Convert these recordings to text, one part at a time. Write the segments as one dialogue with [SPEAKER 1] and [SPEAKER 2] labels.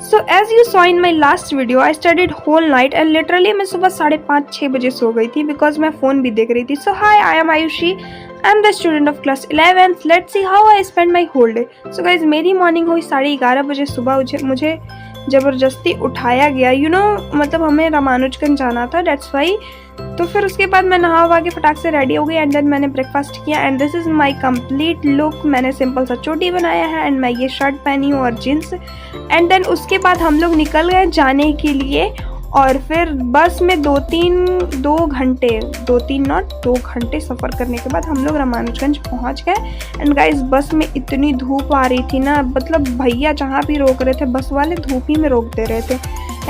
[SPEAKER 1] So as you saw in my last video, I studied whole night and literally मैं सुबह 5:30-6 बजे सो गई थी because मैं फ़ोन भी देख रही थी. So hi, I am Ayushi. I am the student of class 11th. Let's see how I spend my whole day. So guys, मेरी मॉर्निंग हुई 11:30 बजे सुबह. मुझे ज़बरदस्ती उठाया गया. मतलब हमें रामानुजगंज जाना था, that's why. तो फिर उसके बाद मैं नहा वहा के फटाक से रेडी हो गई एंड देन मैंने ब्रेकफास्ट किया and this is my complete look. मैंने सिंपल सा चोटी बनाया है एंड मैं ये शर्ट पहनी हूँ और जीन्स. एंड देन उसके बाद हम लोग निकल गए जाने के लिए और फिर बस में 2 घंटे सफ़र करने के बाद हम लोग रामानुजगंज पहुँच गए. एंड गाइस बस में इतनी धूप आ रही थी ना, मतलब भैया जहाँ भी रोक रहे थे बस वाले धूप ही में रोक दे रहे थे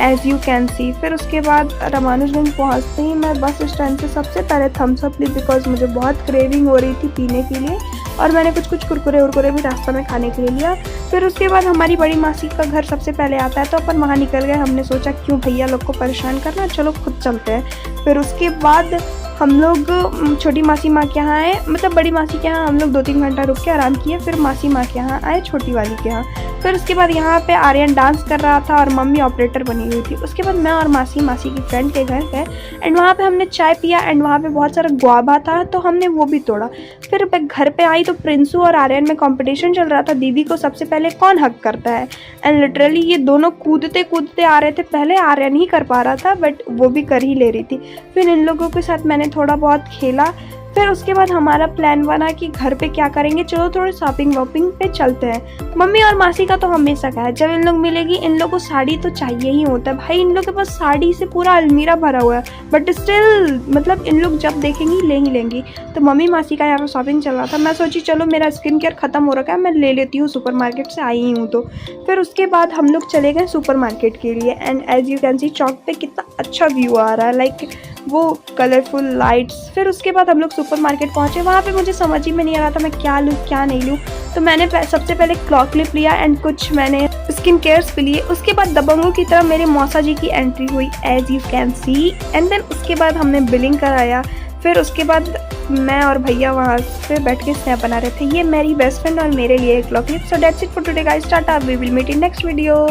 [SPEAKER 1] एज़ यू कैन सी. फिर उसके बाद रामानुजगंज पहुँचते ही मैं बस स्टैंड से सबसे पहले थम्स अप ली बिकॉज मुझे बहुत क्रेविंग हो रही थी पीने के लिए और मैंने कुछ कुरकुरे भी रास्ता में खाने के लिए लिया. फिर उसके बाद हमारी बड़ी मासी का घर सबसे पहले आता है तो अपन वहाँ निकल गए. हमने सोचा क्यों भैया लोग को परेशान करना, चलो खुद चलते हैं. फिर उसके बाद हम लोग छोटी मासी माँ के यहाँ आए, मतलब बड़ी मासी के यहाँ हम लोग 2-3 घंटा रुक के आराम किए. फिर मासी माँ के यहाँ आए, छोटी वाली के यहाँ. फिर उसके बाद यहाँ पे आर्यन डांस कर रहा था और मम्मी ऑपरेटर बनी हुई थी. उसके बाद मैं और मासी की फ्रेंड के घर गए एंड वहाँ पे हमने चाय पिया एंड वहाँ पे बहुत सारा गुआवा था तो हमने वो भी तोड़ा. फिर मैं घर पे आई तो प्रिंसू और आर्यन में कंपटीशन चल रहा था, दीदी को सबसे पहले कौन हक करता है. एंड लिटरली ये दोनों कूदते आ रहे थे. पहले आर्यन ही कर पा रहा था बट वो भी कर ही ले रही थी. फिर इन लोगों के साथ मैंने थोड़ा बहुत खेला. फिर उसके बाद हमारा प्लान बना कि घर पे क्या करेंगे, चलो थोड़ी शॉपिंग वॉपिंग पे चलते हैं. मम्मी और मासी का तो हमेशा का है, जब इन लोग मिलेगी इन लोग को साड़ी तो चाहिए ही होता है. भाई इन लोग के पास साड़ी से पूरा अलमीरा भरा हुआ है बट स्टिल मतलब इन लोग जब देखेंगी ले ही लेंगी. तो मम्मी मासी का यहाँ पे शॉपिंग चल रहा था. मैं सोची चलो मेरा स्किन केयर ख़त्म हो रखा है, मैं ले लेती हूँ, सुपर मार्केट से आई हूँ. तो फिर उसके बाद हम लोग चले गए सुपर मार्केट के लिए and as you can see चौक पे कितना अच्छा व्यू आ रहा है, लाइक वो कलरफुल लाइट्स. फिर उसके बाद हम लोग सुपर मार्केट पहुँचे. वहाँ पे मुझे समझ ही में नहीं आ रहा था मैं क्या लूँ क्या नहीं लूँ. तो मैंने सबसे पहले क्लॉक क्लिप लिया एंड कुछ मैंने स्किन केयर्स भी लिए. उसके बाद दबंगों की तरह मेरे मौसा जी की एंट्री हुई as you can see. And then उसके बाद हमने बिलिंग कराया. फिर उसके बाद मैं और भैया वहाँ पे बैठ के स्नैप बना रहे थे. ये मेरी बेस्ट फ्रेंड और मेरे लिए clock clip. So that's it for today guys. Tata, we will meet in next video.